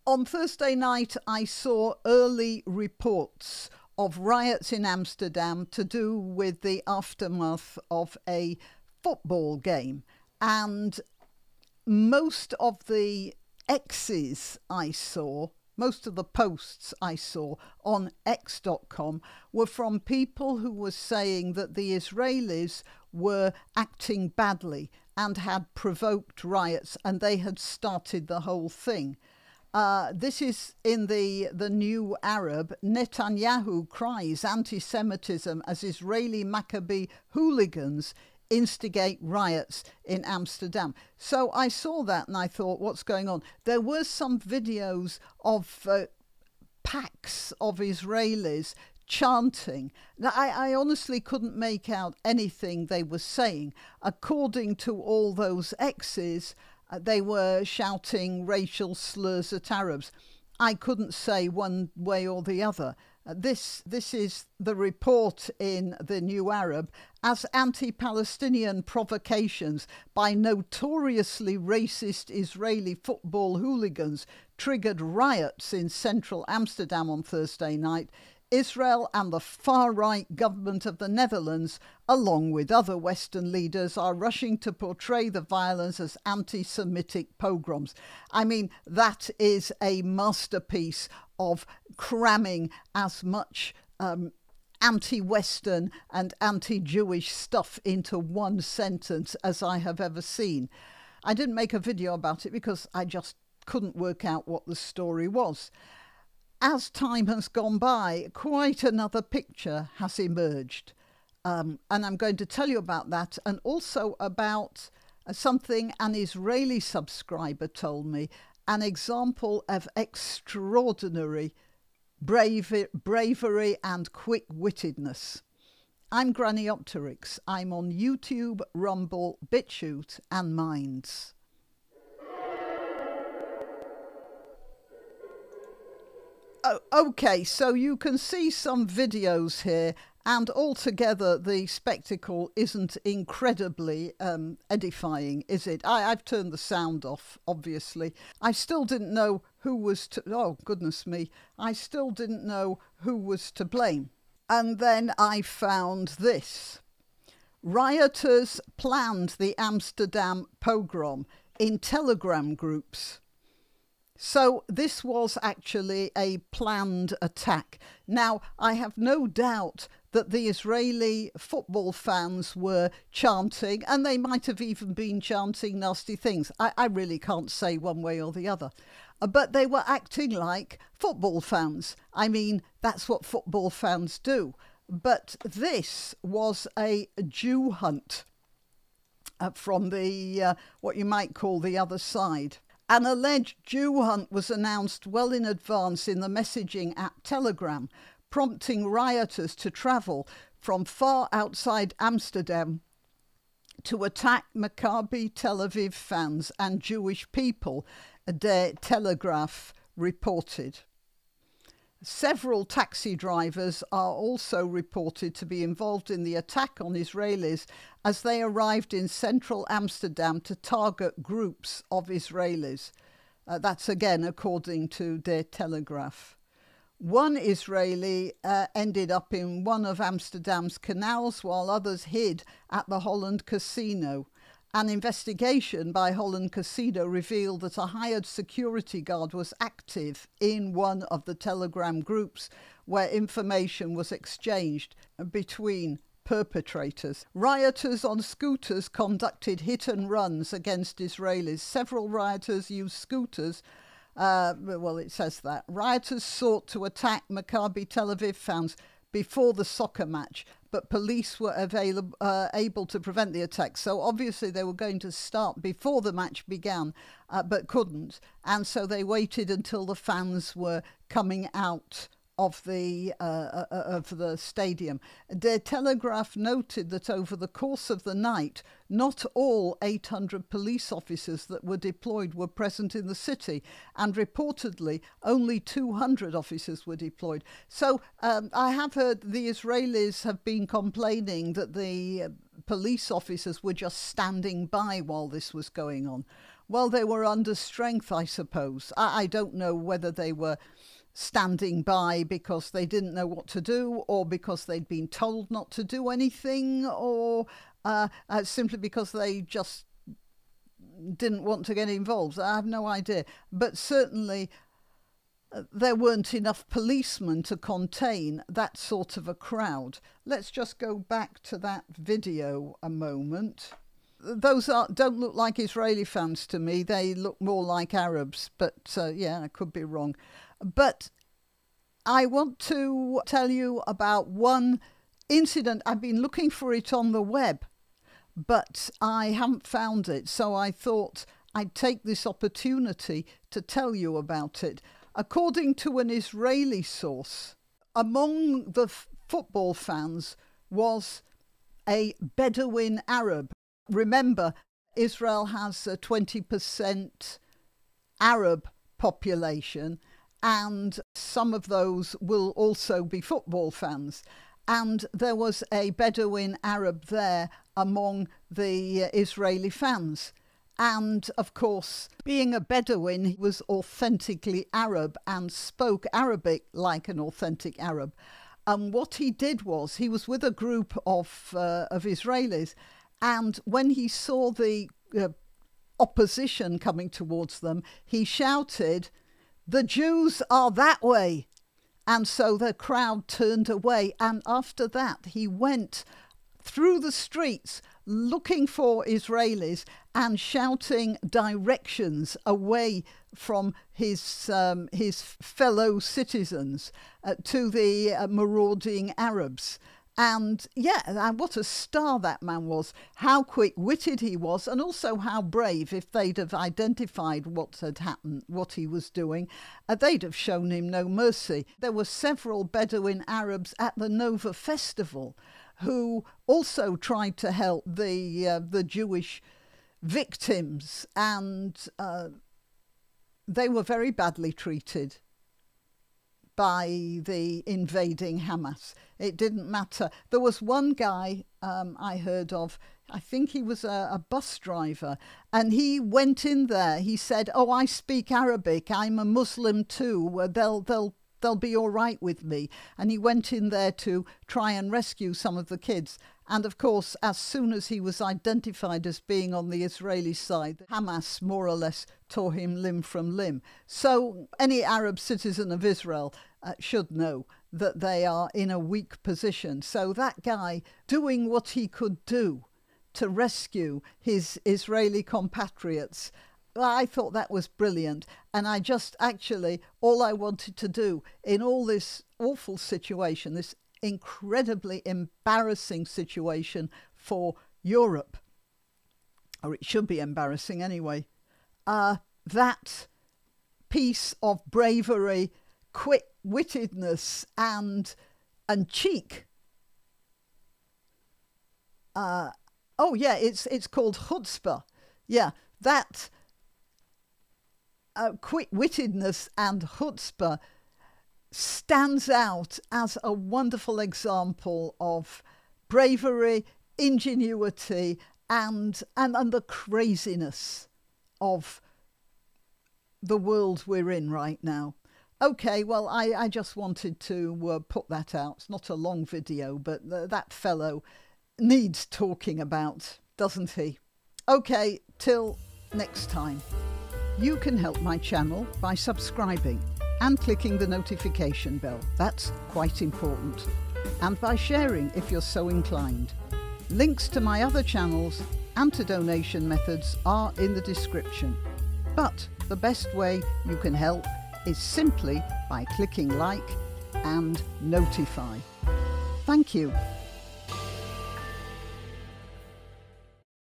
On Thursday night, I saw early reports of riots in Amsterdam to do with the aftermath of a football game. And most of the X's I saw, most of the posts I saw on X.com were from people who were saying that the Israelis were acting badly and had provoked riots and they had started the whole thing. This is in the New Arab. Netanyahu cries anti-Semitism as Israeli Maccabi hooligans instigate riots in Amsterdam. So I saw that and I thought, what's going on? There were some videos of packs of Israelis chanting. Now, I honestly couldn't make out anything they were saying. According to all those X's, they were shouting racial slurs at Arabs. I couldn't say one way or the other. This is the report in the New Arab as anti-Palestinian provocations by notoriously racist Israeli football hooligans triggered riots in central Amsterdam on Thursday night. Israel and the far-right government of the Netherlands, along with other Western leaders, are rushing to portray the violence as anti-Semitic pogroms. I mean, that is a masterpiece of cramming as much anti-Western and anti-Jewish stuff into one sentence as I have ever seen. I didn't make a video about it because I just couldn't work out what the story was. As time has gone by, quite another picture has emerged. And I'm going to tell you about that and also about something an Israeli subscriber told me, an example of extraordinary bravery and quick-wittedness. I'm Grannyopteryx. I'm on YouTube, Rumble, BitChute and Minds. Okay, so you can see some videos here, and altogether the spectacle isn't incredibly edifying, is it? I've turned the sound off, obviously. I still didn't know who was to... Oh, goodness me. I still didn't know who was to blame. And then I found this. Rioters planned the Amsterdam pogrom in Telegram groups. So this was actually a planned attack. Now, I have no doubt that the Israeli football fans were chanting, and they might have even been chanting nasty things. I really can't say one way or the other. But they were acting like football fans. I mean, that's what football fans do. But this was a Jew hunt from the what you might call the other side. An alleged Jew hunt was announced well in advance in the messaging app Telegram, prompting rioters to travel from far outside Amsterdam to attack Maccabi Tel Aviv fans and Jewish people, Der Telegraph reported. Several taxi drivers are also reported to be involved in the attack on Israelis as they arrived in central Amsterdam to target groups of Israelis. That's again according to Der Telegraph. One Israeli ended up in one of Amsterdam's canals while others hid at the Holland Casino. An investigation by Holland Casino revealed that a hired security guard was active in one of the Telegram groups where information was exchanged between perpetrators. Rioters on scooters conducted hit and runs against Israelis. Several rioters used scooters. Well, it says that. Rioters sought to attack Maccabi Tel Aviv fans before the soccer match, but police were able to prevent the attack. So obviously they were going to start before the match began, but couldn't. And so they waited until the fans were coming out of the stadium. Der Telegraph noted that over the course of the night, not all 800 police officers that were deployed were present in the city, and reportedly only 200 officers were deployed. So I have heard the Israelis have been complaining that the police officers were just standing by while this was going on. Well, they were under strength, I suppose. I don't know whether they were standing by because they didn't know what to do, or because they'd been told not to do anything, or simply because they just didn't want to get involved. I have no idea. But certainly there weren't enough policemen to contain that sort of a crowd. Let's just go back to that video a moment. Those don't look like Israeli fans to me. They look more like Arabs, but yeah, I could be wrong. But I want to tell you about one incident. I've been looking for it on the web, but I haven't found it. So I thought I'd take this opportunity to tell you about it. According to an Israeli source, among the football fans was a Bedouin Arab. Remember, Israel has a 20% Arab population, and some of those will also be football fans. And there was a Bedouin Arab there among the Israeli fans. And of course, being a Bedouin, he was authentically Arab and spoke Arabic like an authentic Arab. And what he did was, he was with a group of Israelis, and when he saw the opposition coming towards them, he shouted, "The Jews are that way!" And so the crowd turned away. And after that, he went through the streets looking for Israelis and shouting directions away from his fellow citizens to the marauding Arabs. And yeah, and what a star that man was, how quick-witted he was, and also how brave. If they'd have identified what had happened, what he was doing, they'd have shown him no mercy. There were several Bedouin Arabs at the Nova Festival who also tried to help the Jewish victims, and they were very badly treated by the invading Hamas. It didn't matter. There was one guy I heard of, I think he was a bus driver, and he went in there. He said, "Oh, I speak Arabic. I'm a Muslim too. They'll be all right with me." And he went in there to try and rescue some of the kids. And of course, as soon as he was identified as being on the Israeli side, Hamas more or less tore him limb from limb. So any Arab citizen of Israel should know that they are in a weak position. So that guy doing what he could do to rescue his Israeli compatriots, I thought that was brilliant. And I just actually, all I wanted to do in all this awful situation, this incredibly embarrassing situation for Europe, or it should be embarrassing anyway, that piece of bravery, quick-wittedness and cheek. Oh yeah, it's called chutzpah. Yeah, that quick-wittedness and chutzpah stands out as a wonderful example of bravery, ingenuity, and the craziness of the world we're in right now. Okay, well, I just wanted to put that out. It's not a long video, but that fellow needs talking about, doesn't he? Okay, till next time. You can help my channel by subscribing and clicking the notification bell. That's quite important. And by sharing if you're so inclined. Links to my other channels and to donation methods are in the description. But the best way you can help is simply by clicking like and notify. Thank you.